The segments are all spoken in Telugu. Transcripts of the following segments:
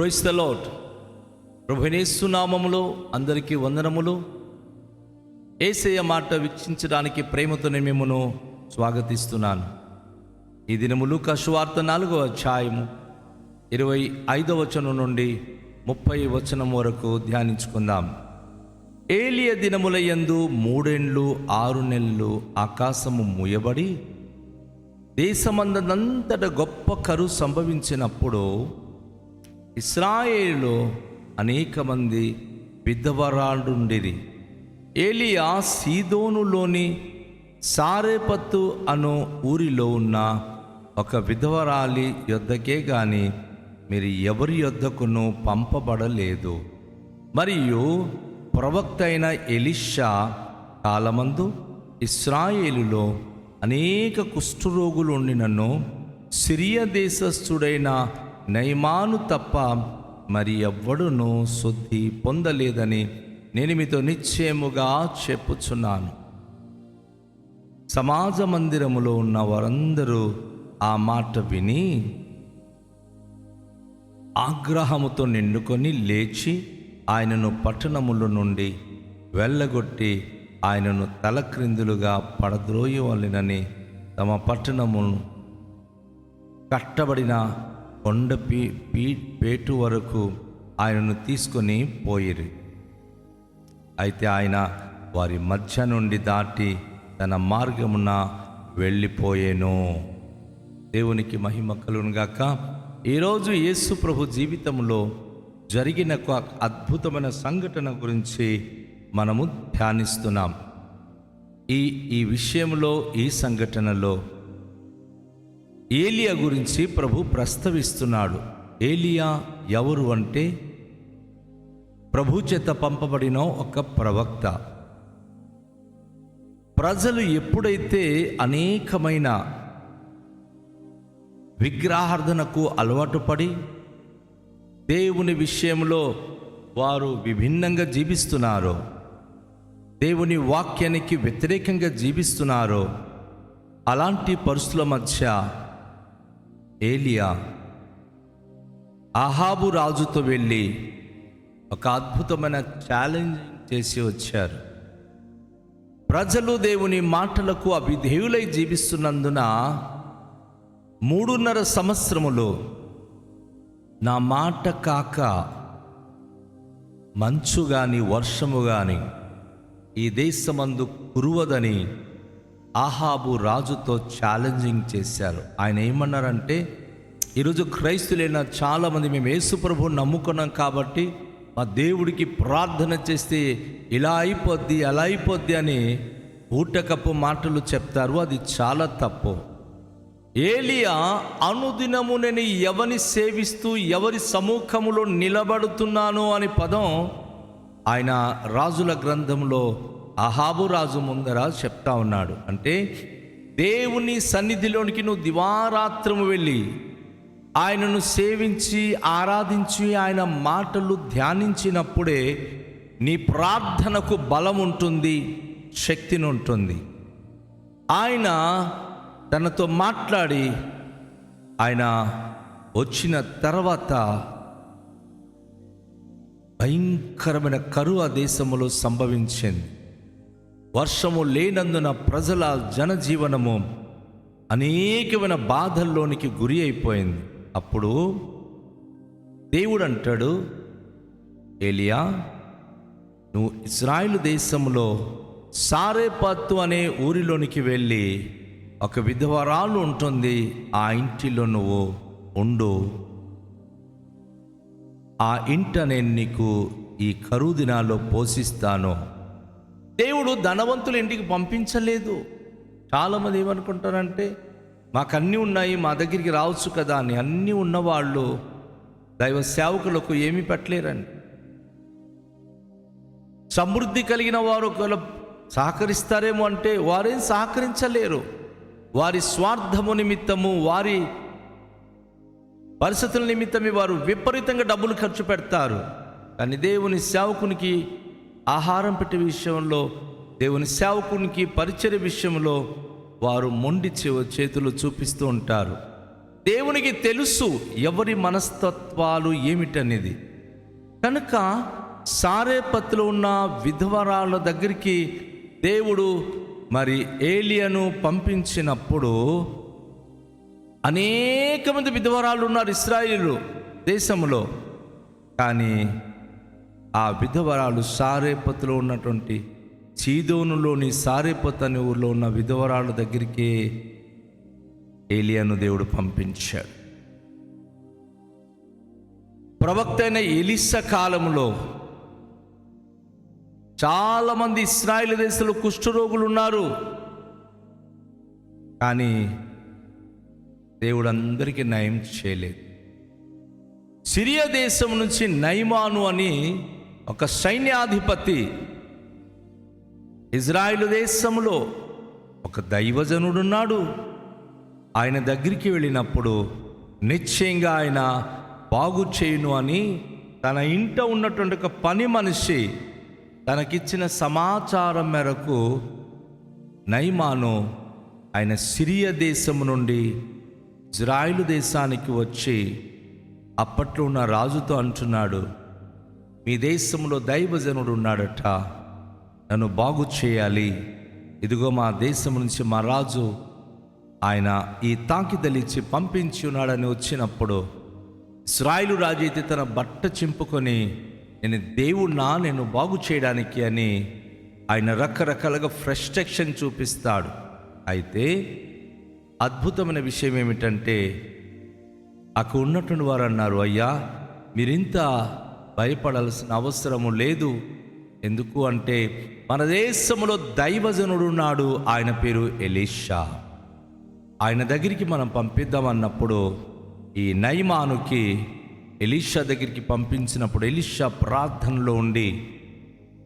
Praise the lord. ప్రభువైన యేసు నామములో అందరికీ వందనములు. యేసయ్య మాట వీక్షించడానికి ప్రేమతో నేను మిమ్మల్ని స్వాగతిస్తున్నాను. ఈ దినము లూకా సువార్త 4వ అధ్యాయము 25వ వచనం నుండి 30వ వచనం వరకు ధ్యానించుకుందాం. ఏలియా దినముల యందు 3 ఏండ్లు 6 నెలలు ఆకాశము మూయబడి దేశమందంతట గొప్ప కరువు సంభవించినప్పుడు ఇశ్రాయేలులో అనేక మంది విధవరాలుండిరి. ఏలియా సీదోనులోని సారెపత్తు అను ఊరిలో ఉన్న ఒక విధవరాలి యొద్దకే గాని మీరు ఎవరి యొద్దకును పంపబడలేదు. మరియు ప్రవక్త అయిన ఎలీషా కాలమందు ఇశ్రాయేలులో అనేక కుష్ఠరోగులు ఉండినను సిరియా దేశస్థుడైన నయమాను తప్ప మరి ఎవ్వడునూ శుద్ధి పొందలేదని నేను మీతో నిశ్చయముగా చెప్పుచున్నాను. సమాజ మందిరములో ఉన్న వారందరూ ఆ మాట విని ఆగ్రహముతో నిండుకొని లేచి ఆయనను పట్టణముల నుండి వెళ్ళగొట్టి ఆయనను తలక్రిందులుగా పడద్రోయవలెనని తమ పట్టణమును కట్టబడిన కొండ పేటు వరకు ఆయనను తీసుకొని పోయిరి. అయితే ఆయన వారి మధ్య నుండి దాటి తన మార్గమున వెళ్ళిపోయేను. దేవునికి మహిమ కలుగును గాక. ఈరోజు యేసు ప్రభు జీవితంలో జరిగిన ఒక అద్భుతమైన సంఘటన గురించి మనము ధ్యానిస్తున్నాం. ఈ విషయంలో, ఈ సంఘటనలో ఏలియా గురించి ప్రభు ప్రస్తావిస్తున్నాడు. ఏలియా ఎవరు అంటే ప్రభు చేత పంపబడిన ఒక ప్రవక్త. ప్రజలు ఎప్పుడైతే అనేకమైన విగ్రహార్థనకు అలవాటు పడి దేవుని విషయంలో వారు విభిన్నంగా జీవిస్తున్నారో, దేవుని వాక్యానికి వ్యతిరేకంగా జీవిస్తున్నారో, అలాంటి పరిస్థితుల మధ్య ఏలియా అహాబు రాజుతో వెళ్ళి ఒక అద్భుతమైన ఛాలెంజ్ చేసి వచ్చారు. ప్రజలు దేవుని మాటలకు అవిధేయులై జీవిస్తున్నందున 3.5 సంవత్సరములు నా మాట కాక మంచు గాని వర్షము గాని ఈ దేశమందు కురువదని అహాబు రాజుతో ఛాలెంజింగ్ చేశారు. ఆయన ఏమన్నారంటే, ఈరోజు క్రైస్తులైన చాలామంది మేము యేసు ప్రభువుని నమ్ముకున్నాం కాబట్టి మా దేవుడికి ప్రార్థన చేస్తే ఇలా అయిపోద్ది అలా అయిపోద్ది అని ఊటకప్పు మాటలు చెప్తారు. అది చాలా తప్పు. ఏలియా అనుదినము నేను ఎవరిని సేవిస్తూ ఎవరి సముఖములో నిలబడుతున్నాను అని పదం ఆయన రాజుల గ్రంథంలో అహాబు రాజు ముందర చెప్తా ఉన్నాడు. అంటే దేవుని సన్నిధిలోనికి నువ్వు దివారాత్రము వెళ్ళి ఆయనను సేవించి ఆరాధించి ఆయన మాటలు ధ్యానించినప్పుడే నీ ప్రార్థనకు బలం ఉంటుంది, శక్తిని ఉంటుంది. ఆయన తనతో మాట్లాడి ఆయన వచ్చిన తర్వాత భయంకరమైన కరువు ఆ దేశంలో సంభవించింది. వర్షము లేనందున ప్రజల జనజీవనము అనేకమైన బాధల్లోనికి గురి అయిపోయింది. అప్పుడు దేవుడు అంటాడు, ఏలియా నువ్వు ఇశ్రాయేలు దేశంలో సారెపత్తు అనే ఊరిలోనికి వెళ్ళి ఒక విధవరాలు ఉంటుంది, ఆ ఇంటిలో నువ్వు ఉండు. ఆ ఇంట నేను నీకు ఈ కరువు దినాల్లో పోషిస్తాను. దేవుడు ధనవంతుల ఇంటికి పంపించలేదు. చాలామంది ఏమనుకుంటారంటే, మాకు అన్నీ ఉన్నాయి, మా దగ్గరికి రావచ్చు కదా అని. అన్నీ ఉన్నవాళ్ళు దైవ సేవకులకు ఏమీ పెట్టలేరండి. సమృద్ధి కలిగిన వారు ఒకవేళ సహకరిస్తారేమో అంటే వారేం సహకరించలేరు. వారి స్వార్థము నిమిత్తము, వారి పరిస్థితుల నిమిత్తమే వారు విపరీతంగా డబ్బులు ఖర్చు పెడతారు. కానీ దేవుని సేవకునికి ఆహారం పెట్టే విషయంలో, దేవుని సేవకునికి పరిచర్య విషయంలో వారు మొండి చేతులు చూపిస్తూ ఉంటారు. దేవునికి తెలుసు ఎవరి మనస్తత్వాలు ఏమిటనేది. కనుక సారేపత్తులో ఉన్న విధవరాళ్ళ దగ్గరికి దేవుడు మరి ఏలియాను పంపించినప్పుడు అనేక మంది విధవరాలు ఉన్నారు ఇశ్రాయేలు దేశంలో. కానీ ఆ విధవరాలు సారేపత్తులో ఉన్నటువంటి సీదోనులోని సారేపత్ అనే ఊరిలో ఉన్న విధవరాళ్ళ దగ్గరికి ఏలియాను దేవుడు పంపించాడు. ప్రవక్త అయిన ఎలీషా కాలంలో చాలామంది ఇశ్రాయేలు దేశంలో కుష్ఠరోగులు ఉన్నారు. కానీ దేవుడు అందరికీ నయం చేయలేదు. సిరియా దేశం నుంచి నయమాను అని ఒక సైన్యాధిపతి ఇజ్రాయేలు దేశంలో ఒక దైవజనుడున్నాడు. ఆయన దగ్గరికి వెళ్ళినప్పుడు నిశ్చయంగా ఆయన బాగు చేయును అని తన ఇంట ఉన్నటువంటి ఒక పని మనిషి తనకిచ్చిన సమాచారం మేరకు నయమాను ఆయన సిరియా దేశం నుండి ఇజ్రాయేలు దేశానికి వచ్చి అప్పట్లో ఉన్న రాజుతో అంటున్నాడు, మీ దేశంలో దైవజనుడు ఉన్నాడట, నన్ను బాగు చేయాలి. ఇదిగో మా దేశం నుంచి మా రాజు ఆయన ఈ తాకిదలిచ్చి పంపించి ఉన్నాడని వచ్చినప్పుడు ఇశ్రాయేలు రాజు అయితే తన బట్ట చింపుకొని నేను దేవుణ్ణా నేను బాగు చేయడానికి అని ఆయన రకరకాలుగా ఫ్రస్ట్రేషన్ చూపిస్తాడు. అయితే అద్భుతమైన విషయం ఏమిటంటే అక్కడ ఉన్నటువంటి వారు అన్నారు, అయ్యా మీరింత భయపడాల్సిన అవసరము లేదు. ఎందుకు అంటే మన దేశంలో దైవజనుడు ఉన్నాడు, ఆయన పేరు ఎలీషా. ఆయన దగ్గరికి మనం పంపిద్దామన్నప్పుడు ఈ నయమానుకి ఎలీషా దగ్గరికి పంపించినప్పుడు ఎలీషా ప్రార్థనలో ఉండి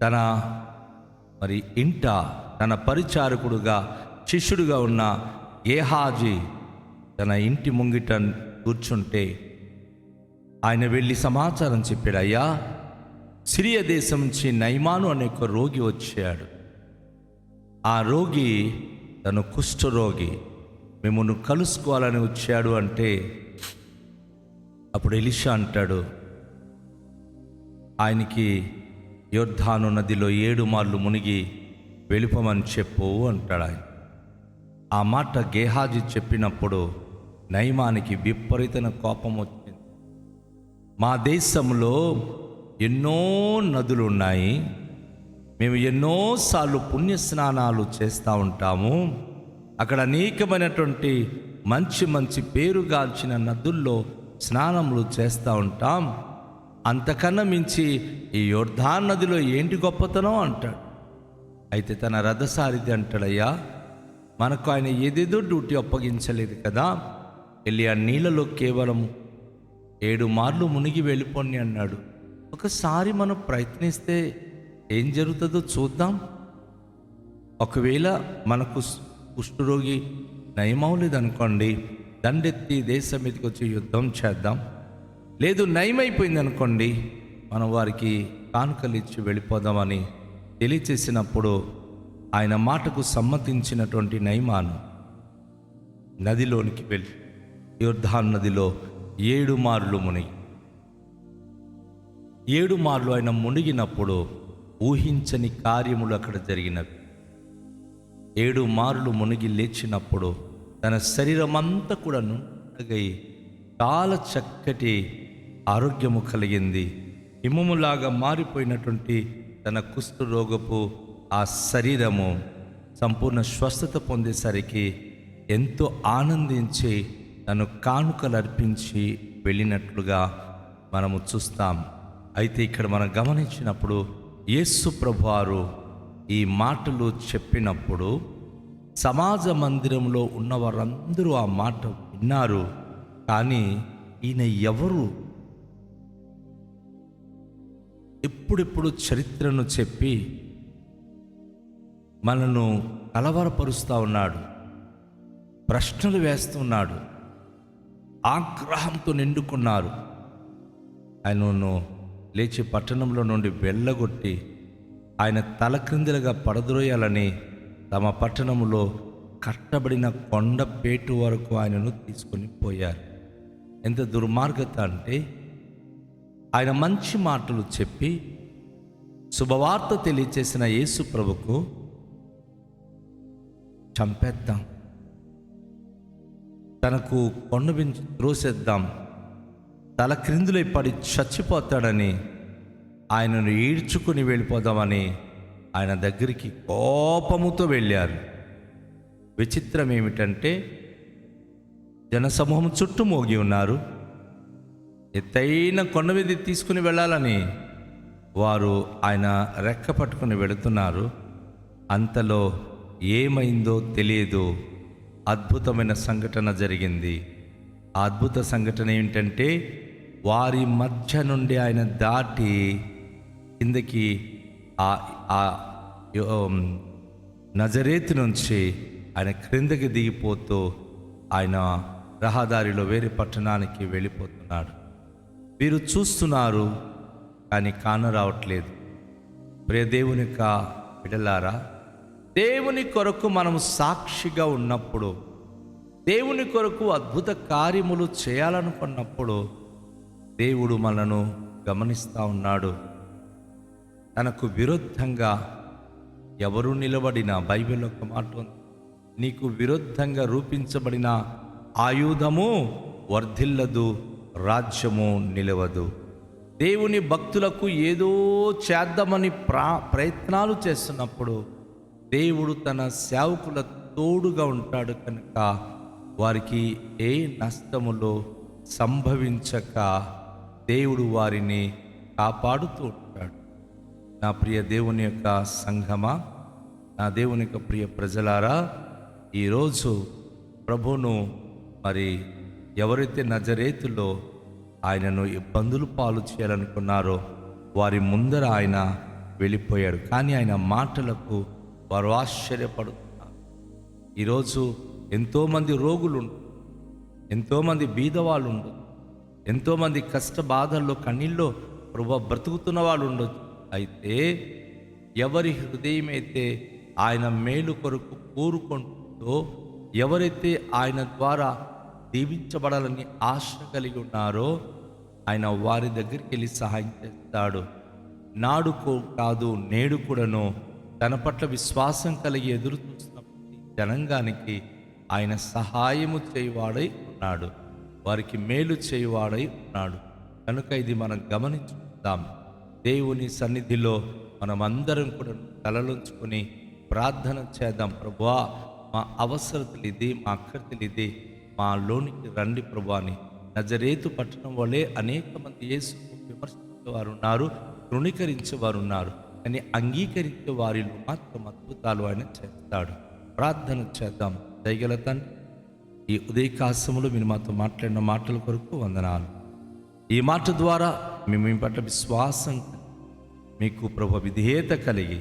తన మరి ఇంట తన పరిచారకుడుగా శిష్యుడుగా ఉన్న గేహాజీ తన ఇంటి ముంగిట కూర్చుంటే ఆయన వెళ్ళి సమాచారం చెప్పాడు, అయ్యా సిరియా దేశం నుంచి నయమాను అనే ఒక రోగి వచ్చాడు. ఆ రోగి తను కుష్ఠరోగి, మిమ్మల్ని కలుసుకోవాలని వచ్చాడు అంటే అప్పుడు ఎలీషా అంటాడు, ఆయనకి యొర్దాను నదిలో 7 మార్లు మునిగి వెళ్ళిపోమని చెప్పు అంటాడు ఆయన. ఆ మాట గేహాజీ చెప్పినప్పుడు నయమానికి విపరీతమైన కోపం వచ్చింది. మా దేశంలో ఎన్నో నదులు ఉన్నాయి, మేము ఎన్నోసార్లు పుణ్యస్నానాలు చేస్తూ ఉంటాము, అక్కడ అనేకమైనటువంటి మంచి మంచి పేరుగాంచిన నదుల్లో స్నానములు చేస్తూ ఉంటాం, అంతకన్నా మించి ఈ యొర్దాను నదిలో ఏంటి గొప్పతనం అంటాడు. అయితే తన రథసారిది అంటాడయ్యా మనకు ఆయన ఏదేదో డ్యూటీ అప్పగించలేదు కదా, వెళ్ళి ఆ నీళ్ళలో కేవలం 7 మార్లు మునిగి వెళ్ళిపోండి అన్నాడు. ఒకసారి మనం ప్రయత్నిస్తే ఏం జరుగుతుందో చూద్దాం. ఒకవేళ మనకు కుష్ఠరోగి నయమవలేదనుకోండి, దండెత్తి దేశం మీదకి వచ్చి యుద్ధం చేద్దాం. లేదు నయమైపోయింది అనుకోండి, మనం వారికి కానుకలు ఇచ్చి వెళ్ళిపోదామని తెలియచేసినప్పుడు ఆయన మాటకు సమ్మతించినటువంటి నయమాను నదిలోనికి వెళ్ళి యొర్దాను నదిలో 7 మార్లు మునిగి 7 మార్లు ఆయన మునిగినప్పుడు ఊహించని కార్యములు అక్కడ జరిగినవి. 7 మార్లు మునిగి లేచినప్పుడు తన శరీరం అంతా కూడా నున్నగై చాలా చక్కటి ఆరోగ్యము కలిగింది. హిమములాగా మారిపోయినటువంటి తన కుష్ఠరోగపు ఆ శరీరము సంపూర్ణ స్వస్థత పొందేసరికి ఎంతో ఆనందించి తను కానుకలు అర్పించి వెళ్ళినట్లుగా మనము చూస్తాం. అయితే ఇక్కడ మనం గమనించినప్పుడు యేసు ప్రభువారు ఈ మాటలు చెప్పినప్పుడు సమాజ మందిరంలో ఉన్న వారందరూ ఆ మాట విన్నారు. కానీ ఈయన ఎవరు? ఎప్పుడెప్పుడు చరిత్రను చెప్పి మనను కలవరపరుస్తూ ఉన్నాడు, ప్రశ్నలు వేస్తున్నాడు, ఆగ్రహంతో నిండుకున్నారు. ఆయనను లేచి పట్టణంలో నుండి వెళ్ళగొట్టి ఆయన తల క్రిందులుగా పడద్రోయాలని తమ పట్టణంలో కట్టబడిన కొండపేటు వరకు ఆయనను తీసుకొని పోయారు. ఎంత దుర్మార్గత అంటే, ఆయన మంచి మాటలు చెప్పి శుభవార్త తెలియచేసిన యేసు ప్రభుకు చంపేద్దాం, తనకు కొండ నుంచి త్రోసేద్దాం, తల క్రిందులై పడి చచ్చిపోతాడని ఆయనను ఈడ్చుకుని వెళ్ళిపోదామని ఆయన దగ్గరికి కోపముతో వెళ్ళారు. విచిత్రం ఏమిటంటే, జనసమూహం చుట్టూ మోగి ఉన్నారు. ఎత్తైన కొండ మీద తీసుకుని వెళ్ళాలని వారు ఆయన రెక్క పట్టుకుని వెళుతున్నారు. అంతలో ఏమైందో తెలియదు, అద్భుతమైన సంఘటన జరిగింది. ఆ అద్భుత సంఘటన ఏంటంటే, వారి మధ్య నుండి ఆయన దాటి కిందకి నజరేతు నుంచి ఆయన క్రిందకి దిగిపోతూ ఆయన రహదారిలో వేరే పట్టణానికి వెళ్ళిపోతున్నాడు. వీరు చూస్తున్నారు కానీ కానరావట్లేదు. ప్రియ దేవుని యొక్క బిడ్డలారా, దేవుని కొరకు మనం సాక్షిగా ఉన్నప్పుడు, దేవుని కొరకు అద్భుత కార్యములు చేయాలనుకున్నప్పుడు దేవుడు మనను గమనిస్తూ ఉన్నాడు. తనకు విరుద్ధంగా ఎవరు నిలబడినా, బైబిల్ ఒక మాట ఉంది, నీకు విరుద్ధంగా రూపించబడిన ఆయుధము వర్ధిల్లదు, రాజ్యము నిలవదు. దేవుని భక్తులకు ఏదో చేద్దామని ప్రయత్నాలు చేస్తున్నప్పుడు దేవుడు తన సేవకుల తోడుగా ఉంటాడు కనుక వారికి ఏ నష్టములో సంభవించక దేవుడు వారిని కాపాడుతూ ఉంటాడు. నా ప్రియ దేవుని యొక్క సంఘమా, నా దేవుని యొక్క ప్రియ ప్రజలారా, ఈరోజు ప్రభువును మరి ఎవరైతే నజరేతులో ఆయనను ఇబ్బందులు పాలు చేయాలనుకున్నారో వారి ముందర ఆయన వెళ్ళిపోయాడు. కానీ ఆయన మాటలకు వారు ఆశ్చర్యపడుతున్నారు. ఈరోజు ఎంతోమంది రోగులు, ఎంతోమంది బీదవాళ్ళు ఉండొచ్చు, ఎంతోమంది కష్ట బాధల్లో కన్నీళ్ళలో ప్రభు బ్రతుకుతున్న వాళ్ళు ఉండొచ్చు. అయితే ఎవరి హృదయం అయితే ఆయన మేలు కొరకు కోరుకుంటుందో, ఎవరైతే ఆయన ద్వారా దీవించబడాలని ఆశ కలిగి ఉన్నారో ఆయన వారి దగ్గరికి వెళ్ళి సహాయం చేస్తాడు. నాడు కాదు నేడు కూడాను తన పట్ల విశ్వాసం కలిగి ఎదురు చూస్తున్న జనాంగానికి ఆయన సహాయము చేయువాడై ఉన్నాడు, వారికి మేలు చేయువాడై ఉన్నాడు. కనుక ఇది మనం గమనించుకుందాం. దేవుని సన్నిధిలో మనమందరం కూడా తలలుంచుకొని ప్రార్థన చేద్దాం. ప్రభువా, మా అవసరతలు ఇది, మా అక్కర్తలు ఇది, మా లోనికి రండి ప్రభువా అని. నజరేతు పట్టణం వలె అనేక మంది యేసును విమర్శించేవారు ఉన్నారు, తృణీకరించేవారు ఉన్నారు. కానీ అంగీకరించే వారిలో మాత్రం అద్భుతాలు ఆయన చేస్తాడు. ప్రార్థన చేద్దాం. దయగల తండ్రి, ఈ ఉదయకాశములో మీరు మాతో మాట్లాడిన మాటల కొరకు వందనాలు. ఈ మాట ద్వారా మేము మీ పట్ల విశ్వాసం, మీకు ప్రభు విధేయత కలిగి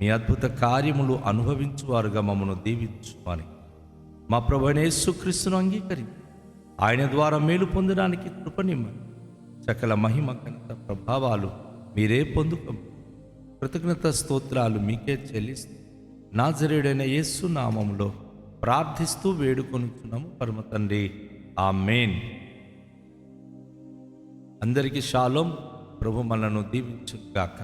మీ అద్భుత కార్యములు అనుభవించువారుగా మమ్మను దీవించుమని మా ప్రభువైన యేసుక్రీస్తును అంగీకరించి ఆయన ద్వారా మేలు పొందడానికి కృపనిమ్మని. సకల మహిమ ఘనత ప్రభావాలు మీరే పొందుకోమని కృతజ్ఞత స్తోత్రాలు మీకే చెల్లిస్తూ నాజరేయుడైన యేసు నామములో ప్రార్థిస్తూ వేడుకొనుచున్నాము పరమ తండ్రి, ఆమేన్. అందరికీ షాలోం. ప్రభు మనను దీవించుగాక.